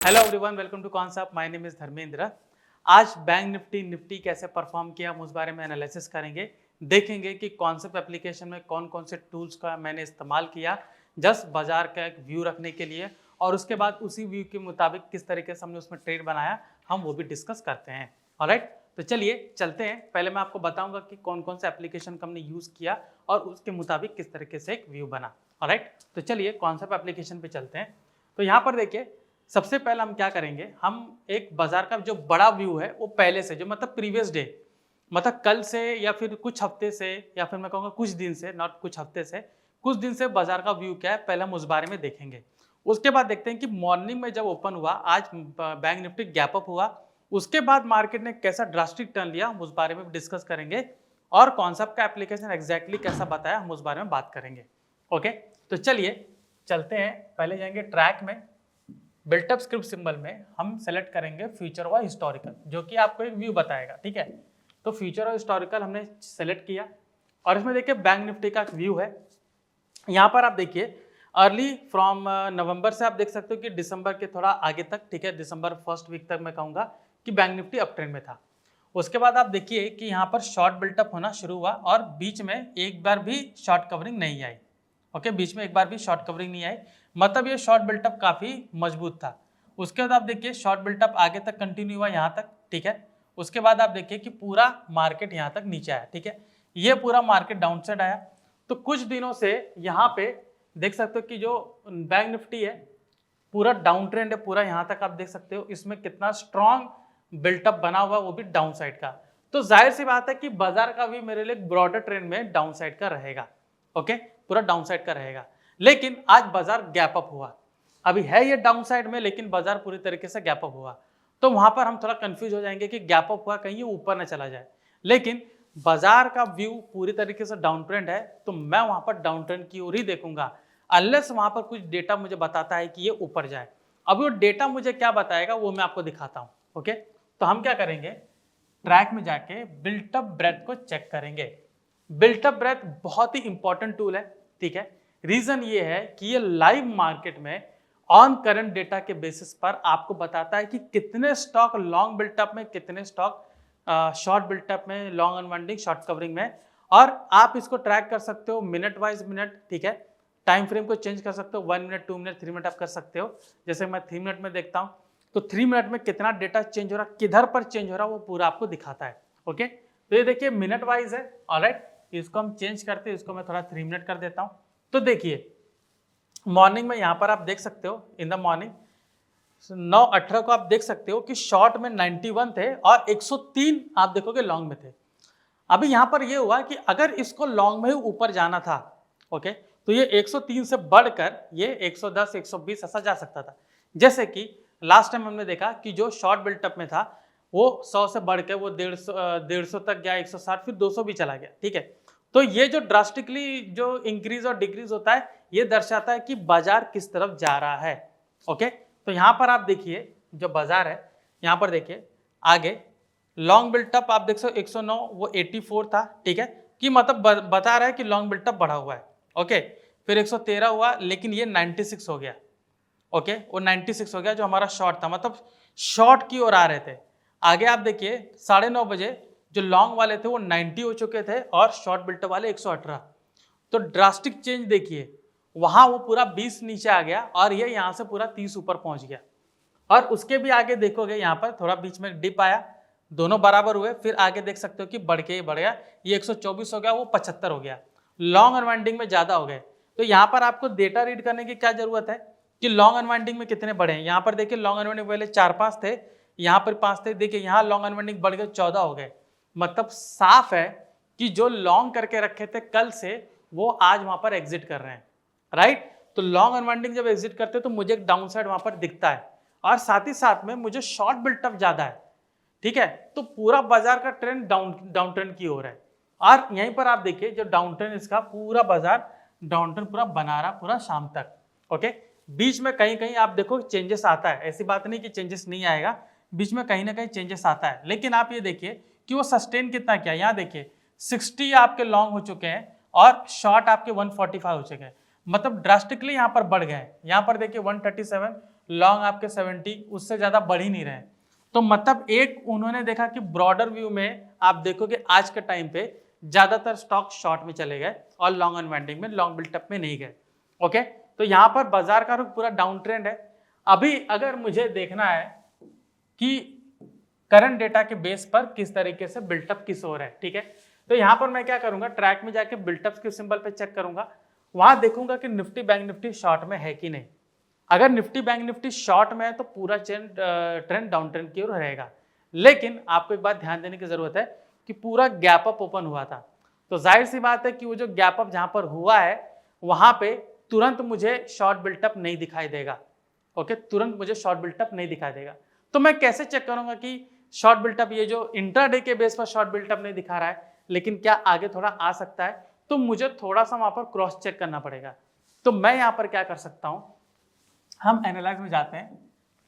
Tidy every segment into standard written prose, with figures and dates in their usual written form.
Hello everyone, welcome to concept. My name is Dharmendra. आज bank Nifty कैसे perform किया हम उस बारे में एनालिसिस करेंगे। देखेंगे कि कॉन्सेप्ट एप्लीकेशन में कौन कौन से टूल्स का मैंने इस्तेमाल किया जस्ट बाजार का एक व्यू रखने के लिए, और उसके बाद उसी व्यू के मुताबिक किस तरीके से हमने उसमें ट्रेड बनाया हम वो भी डिस्कस करते हैं। ऑलराइट, तो चलिए चलते हैं। पहले मैं आपको बताऊंगा कि कौन कौन सा एप्लीकेशन का हमने यूज़ किया और उसके मुताबिक किस तरीके से एक व्यू बना। ऑलराइट, तो चलिए कॉन्सेप्ट एप्लीकेशन पे चलते हैं। तो यहाँ पर देखिए, सबसे पहले हम क्या करेंगे, हम एक बाजार का जो बड़ा व्यू है वो पहले से, जो मतलब प्रीवियस डे, मतलब कल से या फिर कुछ हफ्ते से या फिर मैं कहूँगा कुछ दिन से, नॉट कुछ हफ्ते से, कुछ दिन से बाजार का व्यू क्या है पहले हम उस बारे में देखेंगे। उसके बाद देखते हैं कि मॉर्निंग में जब ओपन हुआ, आज बैंक निफ्टी गैप अप हुआ, उसके बाद मार्केट ने कैसा ड्रास्टिक टर्न लिया हम उस बारे में डिस्कस करेंगे, और कॉन्सेप्ट का एप्लीकेशन एग्जैक्टली कैसा बताया हम उस बारे में बात करेंगे। ओके, तो चलिए चलते हैं। पहले जाएंगे ट्रैक में, बिल्टअप स्क्रिप्ट सिंबल में हम सेलेक्ट करेंगे फ्यूचर व हिस्टोरिकल, जो कि आपको एक व्यू बताएगा। ठीक है, तो फ्यूचर और हिस्टोरिकल हमने सेलेक्ट किया, और इसमें देखिए बैंक निफ्टी का व्यू है। यहाँ पर आप देखिए अर्ली फ्रॉम नवंबर से आप देख सकते हो कि दिसंबर के थोड़ा आगे तक, ठीक है, दिसंबर फर्स्ट वीक तक मैं कहूँगा कि बैंक निफ्टी अप ट्रेंड में था। उसके बाद आप देखिए कि यहाँ पर शॉर्ट बिल्टअप होना शुरू हुआ और बीच में एक बार भी शॉर्ट कवरिंग नहीं आई। ओके, बीच में एक बार भी शॉर्ट कवरिंग नहीं आई, मतलब ये शॉर्ट बिल्टअप काफ़ी मजबूत था। उसके बाद आप देखिए शॉर्ट बिल्टअप आगे तक कंटिन्यू हुआ यहाँ तक। ठीक है, उसके बाद आप देखिए कि पूरा मार्केट यहाँ तक नीचे आया। ठीक है, ये पूरा मार्केट डाउन साइड आया। तो कुछ दिनों से यहाँ पे देख सकते हो कि जो बैंक निफ्टी है पूरा डाउन ट्रेंड है, पूरा यहाँ तक आप देख सकते हो। इसमें कितना स्ट्रॉन्ग बिल्टअप बना हुआ, वो भी डाउन साइड का। तो जाहिर सी बात है कि बाजार का भी मेरे लिए ब्रॉडर ट्रेंड में डाउन साइड का रहेगा। ओके, पूरा डाउन साइड का रहेगा, लेकिन आज बाजार गैप अप हुआ। अभी है ये डाउन साइड में, लेकिन बाजार पूरी तरीके से गैप अप हुआ। तो वहां पर हम थोड़ा कंफ्यूज हो जाएंगे कि गैप अप हुआ, कहीं ये ऊपर ना चला जाए। लेकिन बाजार का व्यू पूरी तरीके से डाउन ट्रेंड है, तो मैं वहां पर डाउन ट्रेंड की ओर ही देखूंगा, अनलेस वहां पर कुछ डेटा मुझे बताता है कि ये ऊपर जाए। अब वो डेटा मुझे क्या बताएगा वो मैं आपको दिखाता हूं। ओके, तो हम क्या करेंगे, ट्रैक में जाके बिल्टअप ब्रेथ को चेक करेंगे। बिल्टअप ब्रेथ बहुत ही इंपॉर्टेंट टूल है। ठीक है, रीजन ये है कि ये लाइव मार्केट में ऑन करंट डेटा के बेसिस पर आपको बताता है कि कितने स्टॉक लॉन्ग बिल्टअप में, कितने स्टॉक शॉर्ट बिल्टअप में, लॉन्ग अनवाइंडिंग, शॉर्ट कवरिंग में। और आप इसको ट्रैक कर सकते हो मिनट वाइज मिनट। ठीक है, टाइम फ्रेम को चेंज कर सकते हो, 1 मिनट, 2 मिनट, 3 मिनट आप कर सकते हो। जैसे मैं 3 मिनट में देखता हूँ, तो 3 मिनट में कितना डेटा चेंज हो रहा, किधर पर चेंज हो रहा, वो पूरा आपको दिखाता है। ओके, तो ये देखिए मिनट वाइज है। ऑलराइट, इसको हम चेंज करते हैं, इसको मैं थोड़ा 3 मिनट कर देता हूँ। तो देखिए मॉर्निंग में यहाँ पर आप देख सकते हो, इन द मॉर्निंग 9:18 को आप देख सकते हो कि शॉर्ट में 91 थे और 103 आप देखोगे लॉन्ग में थे। अभी यहाँ पर ये हुआ कि अगर इसको लॉन्ग में ही ऊपर जाना था, ओके, तो ये 103 से बढ़कर ये 110, 120 ऐसा जा सकता था। जैसे कि लास्ट टाइम हमने देखा कि जो शॉर्ट बिल्टअप में था वो 100 से बढ़ के वो 150 तक गया, 160, फिर 200 भी चला गया। ठीक है, तो ये जो ड्रास्टिकली जो इंक्रीज और डिक्रीज होता है, ये दर्शाता है कि बाजार किस तरफ जा रहा है। ओके, तो यहाँ पर आप देखिए जो बाजार है, यहाँ पर देखिए आगे लॉन्ग बिल्टअप आप देख सकते हो 109, वो 84 था। ठीक है, कि मतलब बता रहा है कि लॉन्ग बिल्टअप बढ़ा हुआ है। ओके, फिर 113 हुआ, लेकिन ये 96 हो गया। ओके, वो 96 हो गया जो हमारा शॉर्ट था, मतलब शॉर्ट की ओर आ रहे थे। आगे आप देखिए 9:30 बजे जो लॉन्ग वाले थे वो 90 हो चुके थे और शॉर्ट बिल्टअप वाले 118। तो ड्रास्टिक चेंज देखिए, वहां वो पूरा 20 नीचे आ गया और ये यहाँ से पूरा 30 ऊपर पहुंच गया। और उसके भी आगे देखोगे यहाँ पर थोड़ा बीच में डिप आया, दोनों बराबर हुए, फिर आगे देख सकते हो कि बढ़ के ही बढ़ गया, ये 124 हो गया, वो 75 हो गया, लॉन्ग अनवाइंडिंग में ज्यादा हो गए। तो यहाँ पर आपको डेटा रीड करने की क्या जरूरत है कि लॉन्ग अनवाइंडिंग में कितने बढ़े हैं। यहाँ पर देखिए लॉन्ग अनवाइंडिंग पहले 4-5 थे, यहाँ पर 5 थे, देखिए यहाँ लॉन्ग अनवाइंडिंग बढ़ गए 14 हो गए। मतलब साफ है कि जो लॉन्ग करके रखे थे कल से, वो आज वहां पर एग्जिट कर रहे हैं। राइट, तो लॉन्ग अनवाइंडिंग जब एग्जिट करते हैं तो मुझे एक डाउन साइड वहां पर दिखता है, और साथ ही साथ में मुझे शॉर्ट बिल्टअप ज्यादा है। ठीक है, तो पूरा बाजार का ट्रेंड डाउन ट्रेंड की ओर है। और यहीं पर आप देखिए जो डाउन ट्रेंड, इसका पूरा बाजार डाउन ट्रेंड पूरा बना रहा पूरा शाम तक। ओके, बीच में कहीं कहीं आप देखो चेंजेस आता है, ऐसी बात नहीं कि चेंजेस नहीं आएगा, बीच में कहीं ना कहीं चेंजेस आता है। लेकिन आप ये देखिए कि वो सस्टेन कितना किया, यहाँ देखिए 60 आपके लॉन्ग हो चुके हैं और शॉर्ट आपके 145 हो चुके हैं, मतलब ड्रास्टिकली यहाँ पर बढ़ गए हैं। यहाँ पर देखिए 137 लॉन्ग आपके 70, उससे ज़्यादा बढ़ ही नहीं रहे। तो मतलब एक उन्होंने देखा कि ब्रॉडर व्यू में आप देखोगे आज के टाइम पे ज़्यादातर स्टॉक शॉर्ट में चले गए और लॉन्ग अनवाइंडिंग में, लॉन्ग बिल्टअप में नहीं गए। ओके, तो यहाँ पर बाजार का रुख पूरा डाउन ट्रेंड है। अभी अगर मुझे देखना है कि करंट डेटा के बेस पर किस तरीके से बिल्टअप किस ओर है, ठीक है, तो यहाँ पर मैं क्या करूंगा, ट्रैक में जाके बिल्टअप के सिंबल पे चेक करूंगा, वहां देखूंगा कि निफ्टी बैंक निफ्टी शॉर्ट में है कि नहीं। अगर निफ्टी बैंक निफ्टी शॉर्ट में है तो पूरा ट्रेंड डाउन ट्रेंड की ओर रहेगा। लेकिन आपको एक बात ध्यान देने की जरूरत है कि पूरा गैप अप ओपन हुआ था, तो जाहिर सी बात है कि वो जो गैप अप जहां पर हुआ है वहां पे तुरंत मुझे शॉर्ट बिल्टअप नहीं दिखाई देगा। ओके, तुरंत मुझे शॉर्ट बिल्टअप नहीं दिखाई देगा। तो मैं कैसे चेक करूंगा कि शॉर्ट बिल्टअप, ये जो इंट्राडे के बेस पर शॉर्ट बिल्टअप नहीं दिखा रहा है लेकिन क्या आगे थोड़ा आ सकता है, तो मुझे थोड़ा सा वहां पर क्रॉस चेक करना पड़ेगा। तो मैं यहां पर क्या कर सकता हूं, हम एनालाइज में जाते हैं,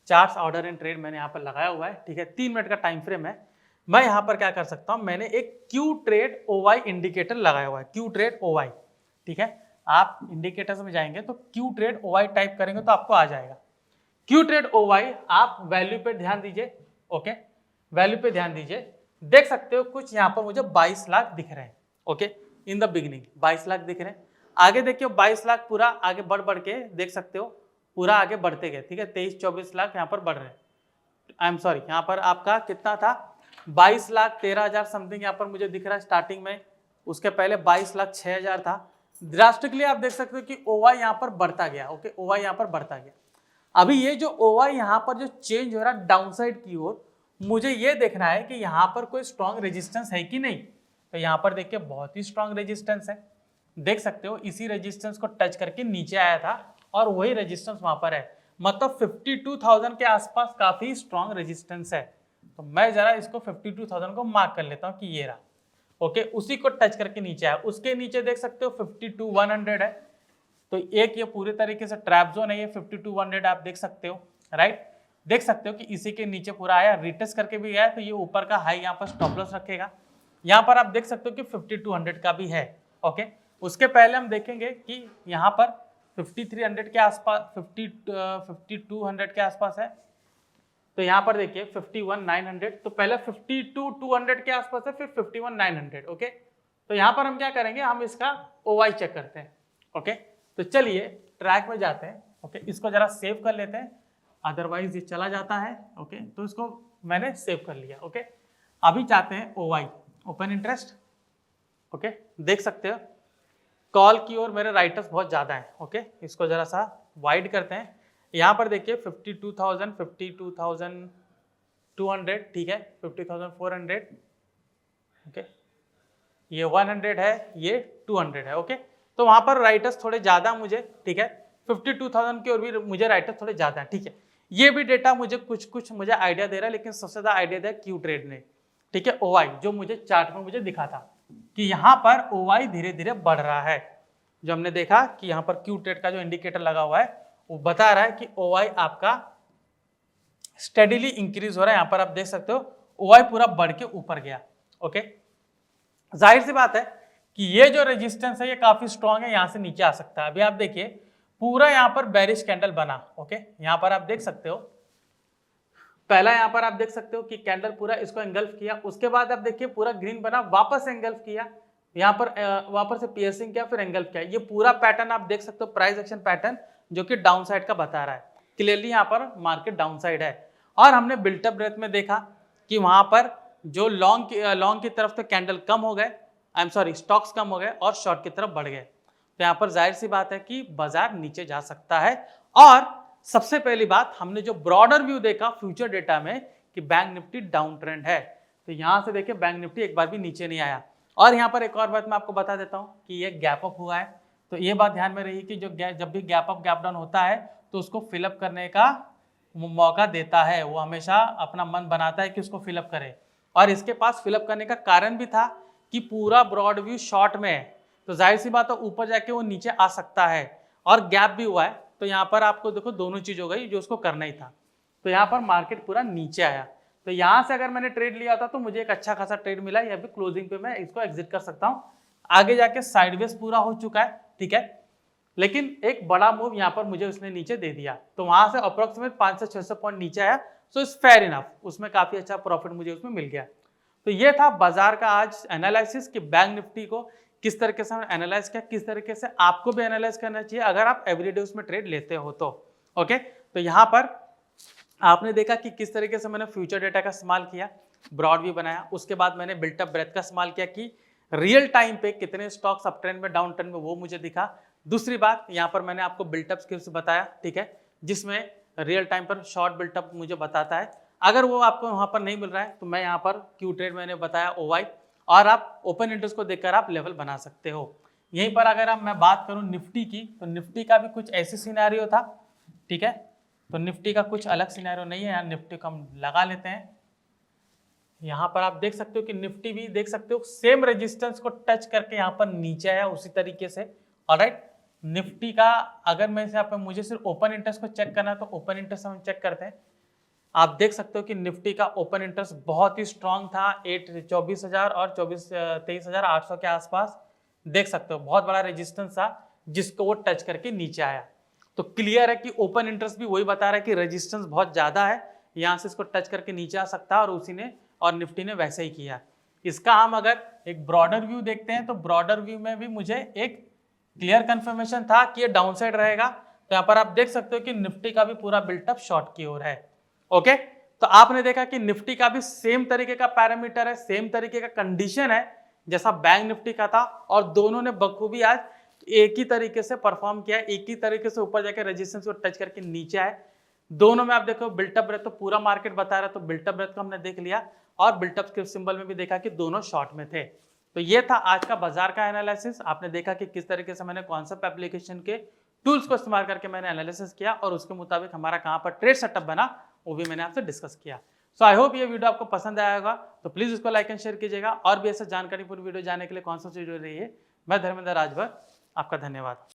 चार्ट्स ऑर्डर एंड ट्रेड मैंने यहाँ पर लगाया हुआ है, ठीक है, 3 मिनट का टाइम फ्रेम है। मैं यहाँ पर क्या कर सकता हूँ, मैंने एक क्यू ट्रेड ओवाई इंडिकेटर लगाया हुआ है, क्यू ट्रेड ओवाई, ठीक है। आप इंडिकेटर्स में जाएंगे तो क्यू ट्रेड ओवाई टाइप करेंगे तो आपको आ जाएगा क्यू ट्रेड ओवाई। आप वैल्यू पे ध्यान दीजिए, ओके, वैल्यू पे ध्यान दीजिए, देख सकते हो कुछ यहाँ पर मुझे 22 लाख दिख रहे हैं। Okay, in the beginning 22 lakh दिख रहे हैं। आगे देखिए 22 लाख पूरा आगे बढ़ बढ़ के देख सकते हो, पूरा आगे बढ़ते गए, ठीक है, 23-24 लाख यहाँ पर बढ़ रहे हैं। आई एम सॉरी, यहाँ पर आपका कितना था, 22,13,000 समथिंग यहाँ पर मुझे दिख रहा है स्टार्टिंग में। उसके पहले 22,06,000 था। ड्रास्टिकली आप देख सकते हो कि ओवाई यहाँ पर बढ़ता गया। ओके, ओवाई यहाँ पर बढ़ता गया। अभी ये जो ओवाई यहाँ पर जो चेंज हो रहा है डाउनसाइड की ओर, मुझे ये देखना है कि यहाँ पर कोई स्ट्रॉन्ग रेजिस्टेंस है कि नहीं। तो यहाँ पर देखिए बहुत ही स्ट्रॉन्ग रेजिस्टेंस है, देख सकते हो, इसी रेजिस्टेंस को टच करके नीचे आया था और वही रेजिस्टेंस वहां पर है, मतलब 52,000 के आसपास काफी स्ट्रॉन्ग रेजिस्टेंस है। तो मैं जरा इसको 52,000 को मार्क कर लेता हूं कि ये रहा। ओके, उसी को टच करके नीचे आया। उसके नीचे देख सकते हो 52,100 है, तो एक ये पूरे तरीके से ट्रैप जोन है, ये 52,100 आप देख सकते हो, राइट। देख सकते हो कि इसी के नीचे पूरा आया, रिटेस्ट करके भी गया, तो ये ऊपर का हाई यहाँ पर स्टॉप लॉस रखेगा। यहाँ पर आप देख सकते हो कि 5200 का भी है। ओके, उसके पहले हम देखेंगे कि यहाँ पर 5300 के आसपास, 5200 के आसपास है। तो यहाँ पर देखिए 51,900, तो पहले 52,200 के आसपास है, फिर 51,900। ओके, तो यहाँ पर हम क्या करेंगे, हम इसका ओवाई चेक करते हैं। ओके, तो चलिए ट्रैक में जाते हैं। ओके, इसको जरा सेव कर लेते हैं, अदरवाइज ये चला जाता है। ओके, तो इसको मैंने सेव कर लिया। ओके, अभी चाहते हैं ओवाई, ओपन इंटरेस्ट। ओके, देख सकते हो कॉल की ओर मेरे राइटर्स बहुत ज़्यादा हैं। ओके, इसको ज़रा सा वाइड करते हैं। यहाँ पर देखिए 52,000, 52,200, ठीक है, 50,400, ओके, ये 100 है, ये 200 है। ओके, तो वहाँ पर राइटर्स थोड़े ज़्यादा मुझे, ठीक है, 52,000 की ओर भी मुझे राइटर्स थोड़े ज़्यादा हैं, ठीक है। ये भी डेटा मुझे कुछ मुझे आइडिया दे रहा है, लेकिन सबसे ज़्यादा आइडिया दिया क्यू ट्रेड ने, ठीक है, ओवाई जो मुझे चार्ट में मुझे दिखा था कि यहाँ पर ओवाई धीरे धीरे बढ़ रहा है। जो हमने देखा कि यहाँ पर क्यू ट्रेड का जो इंडिकेटर लगा हुआ है वो बता रहा है कि ओवाई आपका स्टेडीली इंक्रीज हो रहा है। यहाँ पर आप देख सकते हो ओवाई पूरा बढ़ के ऊपर गया। ओके, जाहिर सी बात है कि ये जो रेजिस्टेंस है ये काफी स्ट्रॉन्ग है, यहाँ से नीचे आ सकता है। अभी आप देखिए पूरा यहाँ पर बेरिश कैंडल बना। ओके, यहाँ पर आप देख सकते हो, पहला यहाँ पर आप देख सकते हो कि कैंडल पूरा इसको एंगल्फ किया, उसके बाद आप देखिए पूरा ग्रीन बना, वापस एंगल्फ किया, यहाँ पर वापस से पियर्सिंग किया, फिर एंगल्फ किया। ये पूरा पैटर्न आप देख सकते हो, प्राइस एक्शन पैटर्न जो कि डाउन साइड का बता रहा है। क्लियरली यहाँ पर मार्केट डाउन साइड है। और हमने बिल्टअप ब्रेथ में देखा कि वहां पर जो लॉन्ग की तरफ तो कैंडल कम हो गए, आई एम सॉरी, स्टॉक्स कम हो गए और शॉर्ट की तरफ बढ़ गए। तो यहाँ पर जाहिर सी बात है कि बाजार नीचे जा सकता है। और सबसे पहली बात, हमने जो ब्रॉडर व्यू देखा फ्यूचर डेटा में कि बैंक निफ्टी डाउन ट्रेंड है, तो यहां से देखिए बैंक निफ्टी एक बार भी नीचे नहीं आया। और यहाँ पर एक और बात मैं आपको बता देता हूँ कि ये गैप अप हुआ है, तो ये बात ध्यान में रही कि जब भी गैप अप गैप डाउन होता है तो उसको फिलअप करने का मौका देता है, वो हमेशा अपना मन बनाता है कि उसको फिलअप करे। और इसके पास फिलअप करने का कारण भी था कि पूरा ब्रॉड व्यू शॉर्ट में है, तो जाहिर सी बात है ऊपर जाके वो नीचे आ सकता है। और गैप भी हुआ है, तो यहाँ पर आपको देखो दोनों चीज हो गई जो उसको करना ही था। तो यहाँ पर मार्केट पूरा नीचे आया, तो यहाँ से अगर मैंने ट्रेड लिया था तो मुझे एक अच्छा खासा ट्रेड मिला, या भी क्लोजिंग पे मैं इसको एग्जिट कर सकता हूँ। आगे जाके साइडवेज पूरा हो चुका है, ठीक है, लेकिन एक बड़ा मूव यहाँ पर मुझे उसने नीचे दे दिया, तो वहां से अप्रोक्सीमेट 500 से 600 पॉइंट नीचे आया। सो इट्स फेयर इनफ, उसमें काफी अच्छा प्रॉफिट मुझे उसमें मिल गया। तो ये था बाजार का आज एनालिसिस कि बैंक निफ्टी को किस तरीके से एनालाइज किया, किस तरीके से आपको भी एनालाइज करना चाहिए अगर आप एवरीडे उसमें ट्रेड लेते हो तो। ओके, तो यहाँ पर आपने देखा कि किस तरीके से मैंने फ्यूचर डेटा का इस्तेमाल किया, ब्रॉड व्यू बनाया, उसके बाद मैंने बिल्टअप ब्रेथ का इस्तेमाल किया कि रियल टाइम पे कितने स्टॉक्स अप ट्रेंड में डाउन ट्रेंड में वो मुझे दिखा। दूसरी बात यहाँ पर मैंने आपको बिल्टअप स्किल्स बताया, ठीक है, जिसमें रियल टाइम पर शॉर्ट बिल्टअप मुझे बताता है। अगर वो आपको वहां पर नहीं मिल रहा है तो मैं यहाँ पर क्यू ट्रेड मैंने बताया ओवाई, और आप ओपन इंटरेस्ट को देखकर आप लेवल बना सकते हो। यहीं पर अगर मैं बात करूं निफ्टी की, तो निफ्टी का भी कुछ ऐसी सिनेरियो था, ठीक है, तो निफ्टी का कुछ अलग सिनेरियो नहीं है। यहाँ निफ्टी को हम लगा लेते हैं, यहाँ पर आप देख सकते हो कि निफ्टी भी देख सकते हो सेम रेजिस्टेंस को टच करके यहाँ पर नीचे आया उसी तरीके से। ऑलराइट, निफ्टी का अगर मैं यहाँ पर मुझे सिर्फ ओपन इंटरेस्ट को चेक करना है तो ओपन इंटरेस्ट हम चेक करते हैं। आप देख सकते हो कि निफ्टी का ओपन इंटरेस्ट बहुत ही स्ट्रांग था, 24,000 और 23,800 के आसपास देख सकते हो, बहुत बड़ा रेजिस्टेंस था जिसको वो टच करके नीचे आया। तो क्लियर है कि ओपन इंटरेस्ट भी वही बता रहा है कि रेजिस्टेंस बहुत ज्यादा है, यहाँ से इसको टच करके नीचे आ सकता है, और उसी ने और निफ्टी ने वैसे ही किया। इसका हम अगर एक ब्रॉडर व्यू देखते हैं तो ब्रॉडर व्यू में भी मुझे एक क्लियर कंफर्मेशन था कि ये डाउन साइड रहेगा। तो यहाँ पर आप देख सकते हो कि निफ्टी का भी पूरा बिल्टअप शॉर्ट की ओर है। ओके, तो आपने देखा कि निफ्टी का भी सेम तरीके का पैरामीटर है, सेम तरीके का कंडीशन है जैसा बैंक निफ्टी का था, और दोनों ने बखूबी आज एक ही तरीके से परफॉर्म किया, एक ही तरीके से ऊपर जाकर रेजिस्टेंस को टच करके नीचे आए। दोनों में आप देखो बिल्टअप ब्रेथ तो पूरा मार्केट बता रहा है, तो बिल्टअप ब्रेथ को हमने देख लिया, और बिल्टअप के सिंबल में भी देखा कि दोनों शॉर्ट में थे। तो ये था आज का बाजार का एनालिसिस। आपने देखा कि किस तरीके से मैंने कॉन्सेप्ट एप्लीकेशन के टूल्स को इस्तेमाल करके मैंने एनालिसिस किया, और उसके मुताबिक हमारा कहाँ पर ट्रेड सेटअप बना वो भी मैंने आपसे डिस्कस किया। सो आई होप ये वीडियो आपको पसंद आया होगा, तो प्लीज इसको लाइक एंड शेयर कीजिएगा। और भी ऐसे जानकारी पूरी वीडियो जानने के लिए कौन सा वीडियो रही है। मैं धर्मेंद्र राजभर, आपका धन्यवाद।